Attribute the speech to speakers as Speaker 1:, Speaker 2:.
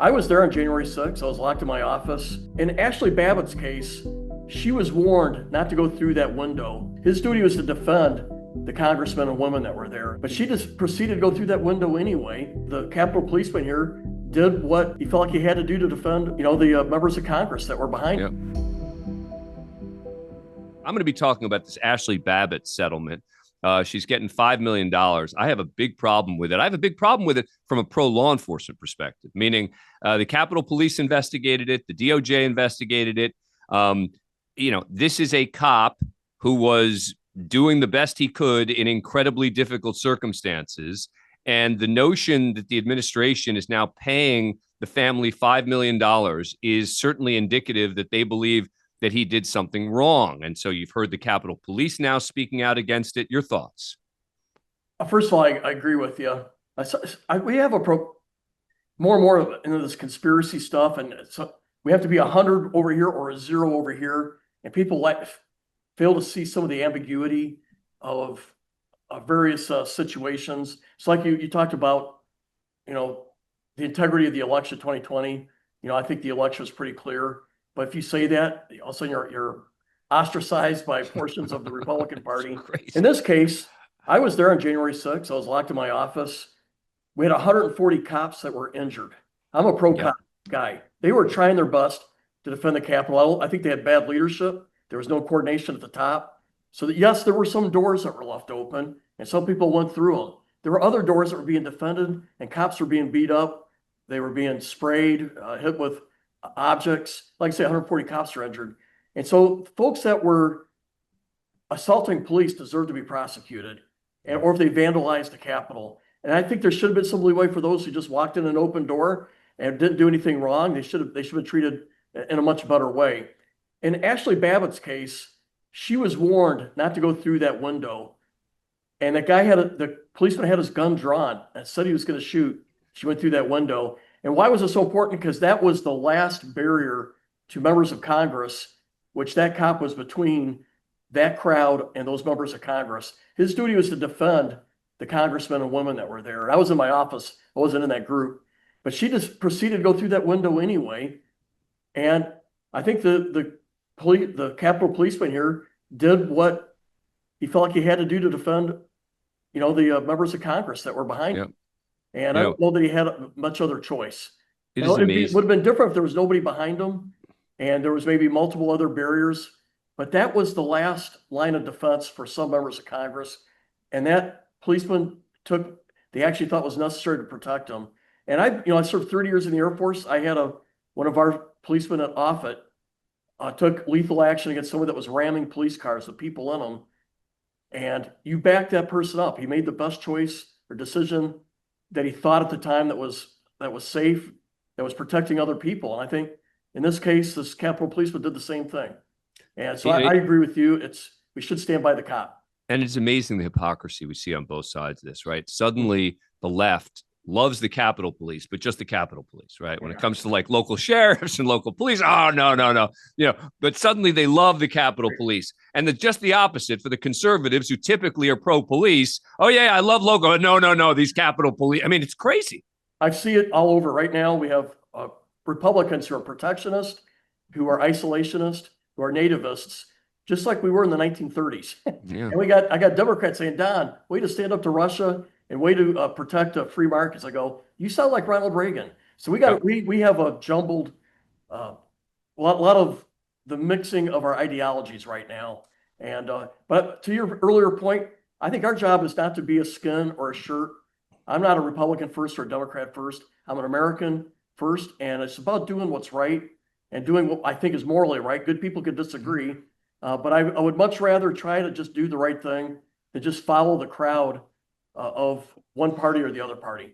Speaker 1: I was there on January 6th. I was locked in my office. In Ashli Babbitt's case, she was warned not to go through that window. His duty was to defend the congressmen and women that were there, but she just proceeded to go through that window anyway. The Capitol policeman here did what he felt like he had to do to defend, the members of Congress that were behind him.
Speaker 2: I'm going to be talking about this Ashli Babbitt settlement. She's getting $5 million. I have a big problem with it. I have a big problem with it from a pro-law enforcement perspective, meaning the Capitol Police investigated it. The DOJ investigated it. This is a cop who was doing the best he could in incredibly difficult circumstances. And the notion that the administration is now paying the family $5 million is certainly indicative that they believe that he did something wrong. And so you've heard the Capitol Police now speaking out against it. Your thoughts?
Speaker 1: First of all, I agree with you. We have more and more into this conspiracy stuff, and so we have to be 100 over here or a 0 over here, and people fail to see some of the ambiguity of various situations. It's like you talked about, the integrity of the election 2020. I think the election was pretty clear. But if you say that, all of a sudden you're ostracized by portions of the Republican Party. In this case, I was there on January 6th. I was locked in my office. We had 140 cops that were injured. I'm a pro-cop guy. They were trying their best to defend the Capitol. I think they had bad leadership. There was no coordination at the top. So that, yes, there were some doors that were left open, and some people went through them. There were other doors that were being defended, and cops were being beat up. They were being sprayed, hit with objects. Like I say, 140 cops are injured. And so folks that were assaulting police deserve to be prosecuted, or if they vandalized the Capitol. And I think there should have been some leeway for those who just walked in an open door and didn't do anything wrong. They should have been treated in a much better way. In Ashli Babbitt's case, she was warned not to go through that window. And the policeman had his gun drawn and said he was going to shoot. She went through that window. And why was it so important? Because that was the last barrier to members of Congress, which that cop was between that crowd and those members of Congress. His duty was to defend the congressmen and women that were there. I was in my office. I wasn't in that group. But she just proceeded to go through that window anyway. And I think the Capitol policeman here did what he felt like he had to do to defend, the members of Congress that were behind him. And I don't know that he had much other choice.
Speaker 2: It would
Speaker 1: have been different if there was nobody behind him and there was maybe multiple other barriers. But that was the last line of defense for some members of Congress. And that policeman they actually thought was necessary to protect them. And I served 30 years in the Air Force. I had one of our policemen at Offutt took lethal action against someone that was ramming police cars with people in them. And you back that person up. He made the best choice or decision that he thought at the time that was safe, that was protecting other people. And I think in this case, this Capitol policeman did the same thing. And so I agree with you. We should stand by the cop.
Speaker 2: And it's amazing the hypocrisy we see on both sides of this, right? Suddenly the left loves the Capitol Police, but just the Capitol Police, right? When it comes to like local sheriffs and local police, oh, no. But suddenly they love the Capitol Police. And just the opposite for the conservatives who typically are pro-police. Oh, yeah, I love local. No, these Capitol Police. I mean, it's crazy.
Speaker 1: I see it all over right now. We have Republicans who are protectionist, who are isolationist, who are nativists, just like we were in the 1930s. And I got Democrats saying, Don, way to stand up to Russia and way to protect free markets. I go, you sound like Ronald Reagan. So we have a jumbled, lot of the mixing of our ideologies right now. And but to your earlier point, I think our job is not to be a skin or a shirt. I'm not a Republican first or a Democrat first. I'm an American first, and it's about doing what's right and doing what I think is morally right. Good people could disagree, but I would much rather try to just do the right thing than just follow the crowd of one party or the other party.